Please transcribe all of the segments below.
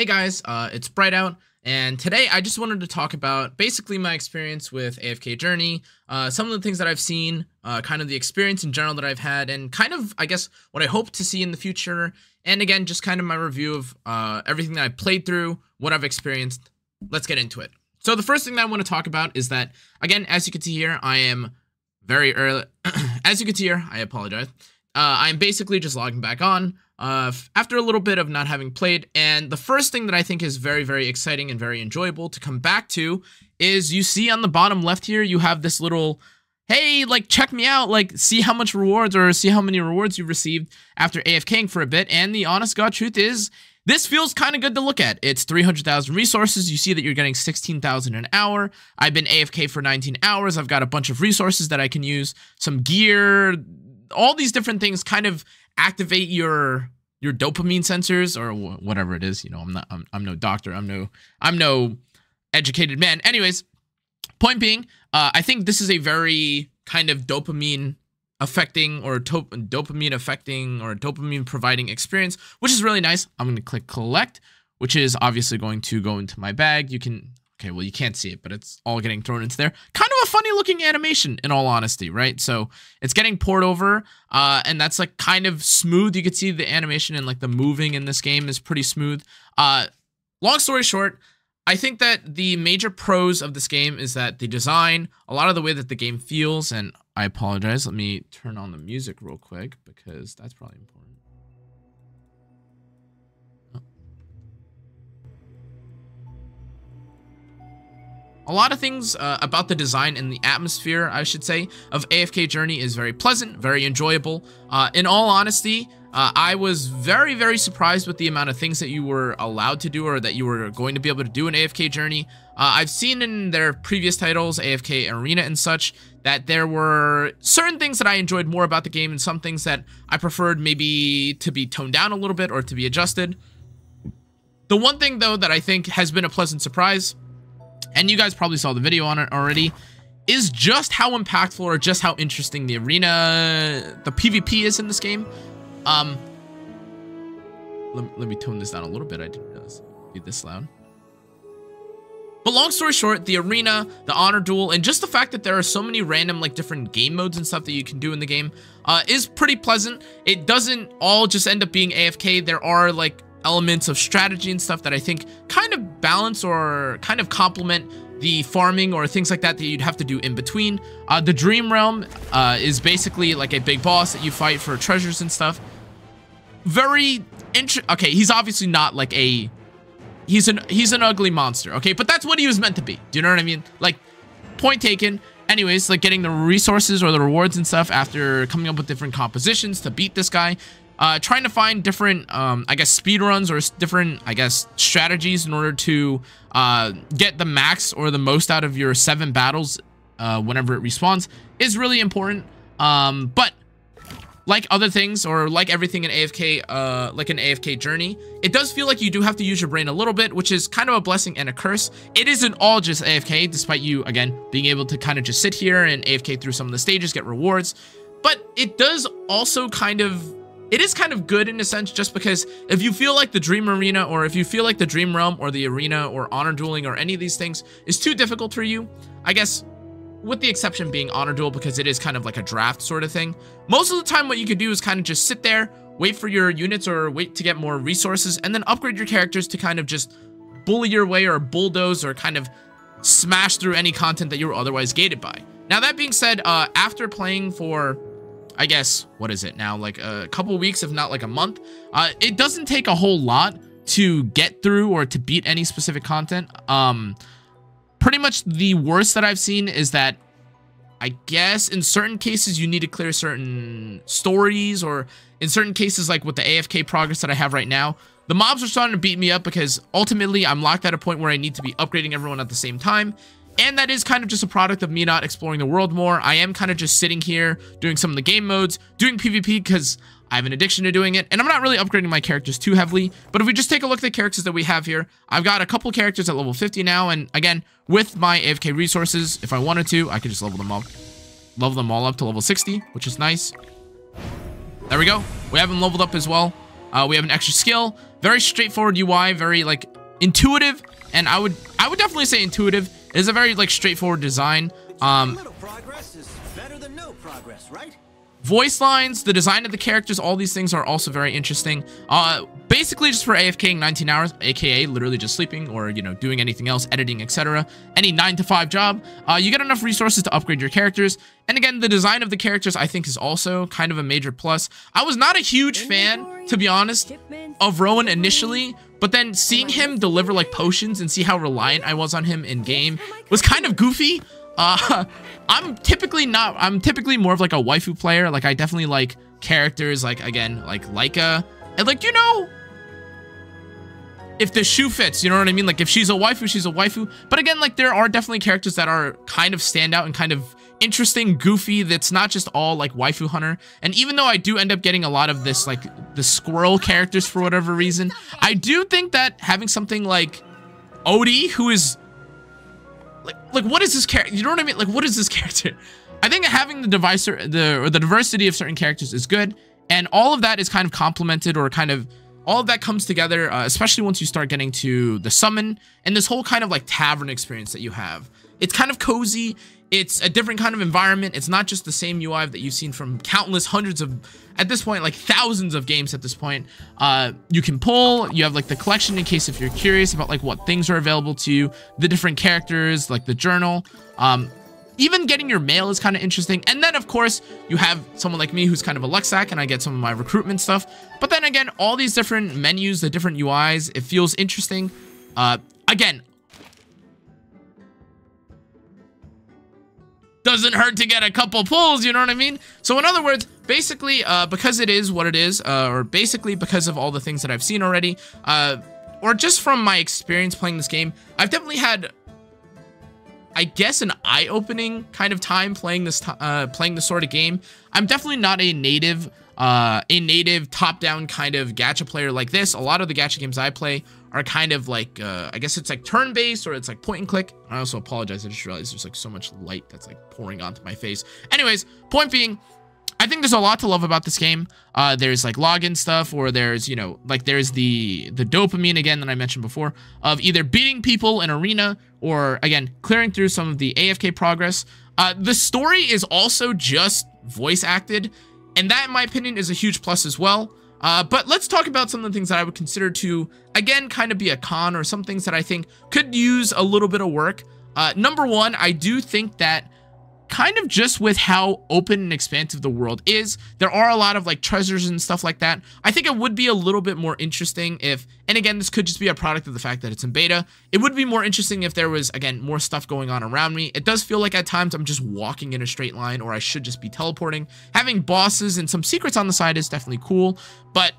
Hey guys, it's Bright Out, and today I just wanted to talk about basically my experience with AFK Journey, some of the things that I've seen, kind of the experience in general that I've had, and kind of, I guess, what I hope to see in the future, and again, just kind of my review of everything that I've played through, what I've experienced. Let's get into it. So the first thing that I want to talk about is that, again, as you can see here, I am very early. As you can see here, I apologize. I'm basically just logging back on after a little bit of not having played, and the first thing that I think is very, very exciting and very enjoyable to come back to is you see on the bottom left here, you have this little, hey, like, check me out, like, see how much rewards or see how many rewards you've received after AFKing for a bit, and the honest God truth is, this feels kind of good to look at. It's 300,000 resources. You see that you're getting 16,000 an hour. I've been AFK for 19 hours. I've got a bunch of resources that I can use, some gear, all these different things kind of activate your dopamine sensors or whatever it is. You know, I'm no doctor. I'm no educated man. Anyways, point being, I think this is a very kind of dopamine affecting or dopamine providing experience, which is really nice. I'm going to click collect, which is obviously going to go into my bag. You can, okay, well, you can't see it, but it's all getting thrown into there. Kind of a funny looking animation in all honesty, right? So it's getting poured over, and that's like kind of smooth. You can see the animation and like the moving in this game is pretty smooth. Long story short, I think that the major pros of this game is that the design, a lot of the way that the game feels, and I apologize, let me turn on the music real quick because that's probably important. A lot of things about the design and the atmosphere, I should say, of AFK Journey is very pleasant, very enjoyable. In all honesty, I was very, very surprised with the amount of things that you were allowed to do or that you were going to be able to do in AFK Journey. I've seen in their previous titles, AFK Arena and such, that there were certain things that I enjoyed more about the game and some things that I preferred maybe to be toned down a little bit or to be adjusted. The one thing, though, that I think has been a pleasant surprise, and you guys probably saw the video on it already, is just how impactful or just how interesting the arena, the PvP is in this game. Let me tone this down a little bit. I didn't realize it would be this loud. But long story short, the arena, the honor duel, and just the fact that there are so many random like different game modes and stuff that you can do in the game is pretty pleasant. It doesn't all just end up being AFK. There are like elements of strategy and stuff that I think kind of balance or kind of complement the farming or things like that that you'd have to do in between. The Dream Realm is basically like a big boss that you fight for treasures and stuff. Very okay, he's obviously not like a he's an ugly monster, okay, but that's what he was meant to be. Do you know what I mean? Like, point taken. Anyways, like getting the resources or the rewards and stuff after coming up with different compositions to beat this guy. Trying to find different, I guess, speed runs or different, I guess, strategies in order to get the max or the most out of your 7 battles whenever it respawns is really important. But like other things or like everything in AFK, like an AFK Journey, it does feel like you do have to use your brain a little bit, which is kind of a blessing and a curse. It isn't all just AFK, despite you, again, being able to kind of just sit here and AFK through some of the stages, get rewards. But it does also kind of... It is kind of good in a sense, just because if you feel like the Dream Arena or if you feel like the Dream Realm or the Arena or Honor Dueling or any of these things is too difficult for you, I guess, with the exception being Honor Duel because it is kind of like a draft sort of thing. Most of the time what you could do is kind of just sit there, wait for your units or wait to get more resources, and then upgrade your characters to kind of just bully your way or bulldoze or kind of smash through any content that you were otherwise gated by. Now that being said, after playing for... I guess, what is it now, like a couple weeks, if not like a month, it doesn't take a whole lot to get through or to beat any specific content. Pretty much the worst that I've seen is that I guess in certain cases you need to clear certain stories, or in certain cases like with the AFK progress that I have right now, the mobs are starting to beat me up because ultimately I'm locked at a point where I need to be upgrading everyone at the same time. And that is kind of just a product of me not exploring the world more. I am kind of just sitting here doing some of the game modes, doing PvP because I have an addiction to doing it. And I'm not really upgrading my characters too heavily. But if we just take a look at the characters that we have here, I've got a couple characters at level 50 now. And again, with my AFK resources, if I wanted to, I could just level them all up to level 60, which is nice. There we go. We have them leveled up as well. We have an extra skill. Very straightforward UI, very like intuitive, and I would definitely say intuitive. It is a very like straightforward design. Little progress is better than no progress, right? Voice lines, the design of the characters, all these things are also very interesting. Basically just for AFKing 19 hours, aka literally just sleeping or, you know, doing anything else, editing, etc. Any 9-to-5 job, you get enough resources to upgrade your characters. And again, the design of the characters I think is also kind of a major plus. I was not a huge fan, to be honest, of Rowan initially, but then seeing him deliver like potions and see how reliant I was on him in game was kind of goofy. I'm typically more of like a waifu player. Like I definitely like characters like, again, like Laika, and like, you know, if the shoe fits, you know what I mean? Like if she's a waifu, she's a waifu. But again, like there are definitely characters that are kind of stand out and kind of interesting, goofy, that's not just all like waifu hunter. And even though I do end up getting a lot of this, like the squirrel characters for whatever reason, I do think that having something like Odie, who is like what is this character? You know what I mean? Like what is this character? I think having the diversity of certain characters is good, and all of that is kind of complemented, or kind of all of that comes together, especially once you start getting to the summon and this whole kind of like tavern experience that you have. It's kind of cozy. It's a different kind of environment. It's not just the same UI that you've seen from countless hundreds of, at this point, like thousands of games at this point. You can pull, you have like the collection in case if you're curious about like what things are available to you, the different characters, like the journal. Even getting your mail is kind of interesting. And then of course you have someone like me who's kind of a Luxac, and I get some of my recruitment stuff. But then again, all these different menus, the different UIs, it feels interesting. Again, doesn't hurt to get a couple pulls, you know what I mean? So in other words, basically, because it is what it is, or basically because of all the things that I've seen already, or just from my experience playing this game, I've definitely had, I guess, an eye-opening kind of time playing this sort of game. I'm definitely not a native top-down kind of gacha player like this. A lot of the gacha games I play are kind of like, I guess it's like turn-based, or it's like point and click. I also apologize, I just realized there's like so much light that's like pouring onto my face. Anyways, point being, I think there's a lot to love about this game. There's like login stuff, or there's, you know, like there's the dopamine again that I mentioned before of either beating people in arena, or again, clearing through some of the AFK progress. The story is also just voice acted, and that in my opinion is a huge plus as well. But let's talk about some of the things that I would consider to, again, kind of be a con, or some things that I think could use a little bit of work. Number one, I do think that kind of just with how open and expansive the world is, there are a lot of like treasures and stuff like that. I think it would be a little bit more interesting if, and again, this could just be a product of the fact that it's in beta, it would be more interesting if there was, again, more stuff going on around me. It does feel like at times I'm just walking in a straight line, or I should just be teleporting. Having bosses and some secrets on the side is definitely cool, but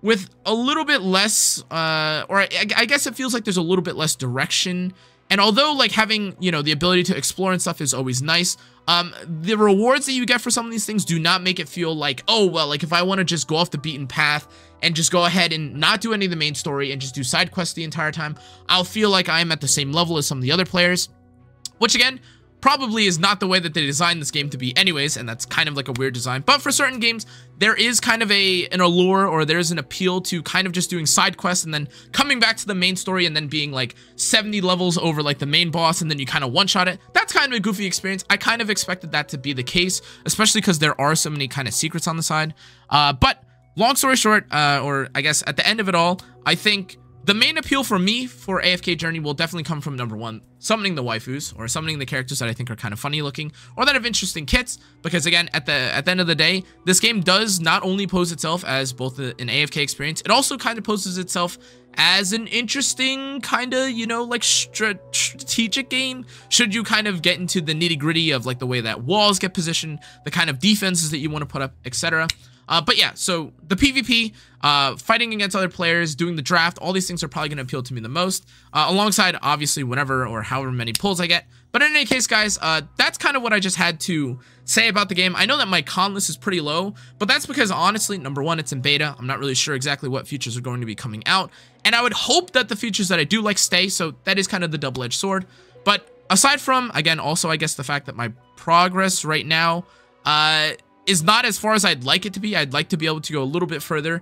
with a little bit less, or I guess it feels like there's a little bit less direction. And although like having, you know, the ability to explore and stuff is always nice, the rewards that you get for some of these things do not make it feel like, oh, well, like if I want to just go off the beaten path and just go ahead and not do any of the main story and just do side quests the entire time, I'll feel like I'm at the same level as some of the other players, which again, probably is not the way that they designed this game to be anyways, and that's kind of like a weird design. But for certain games, there is kind of an allure, or there's an appeal to kind of just doing side quests and then coming back to the main story and then being like 70 levels over like the main boss, and then you kind of one-shot it. That's kind of a goofy experience. I kind of expected that to be the case, especially because there are so many kind of secrets on the side. But long story short, or I guess at the end of it all, I think the main appeal for me for AFK Journey will definitely come from, number one, summoning the waifus, or summoning the characters that I think are kind of funny looking, or that have interesting kits, because again, at the end of the day, this game does not only pose itself as both an AFK experience, it also kind of poses itself as an interesting kind of, you know, like strategic game, should you kind of get into the nitty-gritty of like the way that walls get positioned, the kind of defenses that you want to put up, etc. But yeah, so the PvP, fighting against other players, doing the draft, all these things are probably going to appeal to me the most, alongside obviously whenever or however many pulls I get. But in any case, guys, that's kind of what I just had to say about the game. I know that my con list is pretty low, but that's because honestly, number one, it's in beta. I'm not really sure exactly what features are going to be coming out, and I would hope that the features that I do like stay, so that is kind of the double-edged sword. But aside from, again, also I guess the fact that my progress right now, is not as far as I'd like it to be. I'd like to be able to go a little bit further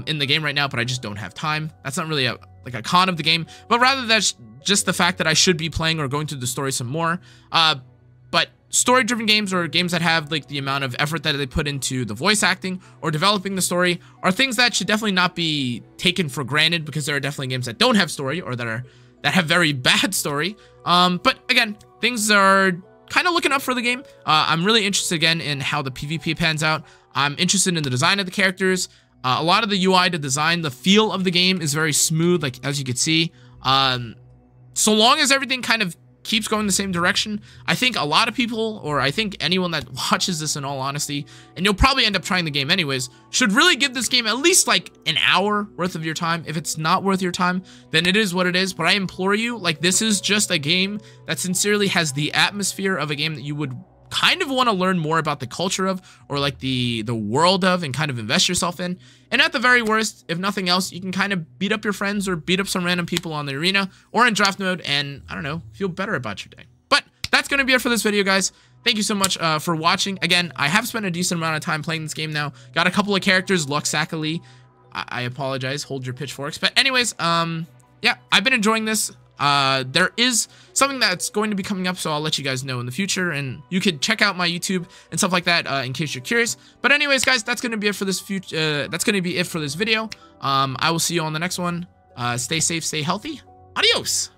in the game right now, but I just don't have time. That's not really a like a con of the game, but rather that's just the fact that I should be playing or going through the story some more. But story-driven games or games that have like the amount of effort that they put into the voice acting or developing the story are things that should definitely not be taken for granted, because there are definitely games that don't have story or that have very bad story. But again, things are kind of looking up for the game. I'm really interested again in how the PvP pans out. I'm interested in the design of the characters. A lot of the UI to design, the feel of the game is very smooth, like as you can see. So long as everything kind of keeps going the same direction, I think a lot of people, or I think anyone that watches this in all honesty, and you'll probably end up trying the game anyways, should really give this game at least like an hour worth of your time. If it's not worth your time, then it is what it is. But I implore you, like, this is just a game that sincerely has the atmosphere of a game that you would kind of want to learn more about the culture of, or like the world of, and kind of invest yourself in. And at the very worst, if nothing else, you can kind of beat up your friends or beat up some random people on the arena or in draft mode and, I don't know, feel better about your day. But that's going to be it for this video, guys. Thank you so much for watching. Again, I have spent a decent amount of time playing this game now. Got a couple of characters, Luxacally. I apologize. Hold your pitchforks. But anyways, yeah, I've been enjoying this. There is something that's going to be coming up, so I'll let you guys know in the future, and you could check out my YouTube and stuff like that in case you're curious. But anyways, guys, that's going to be it for this that's going to be it for this video. I will see you on the next one. Stay safe, stay healthy. Adios.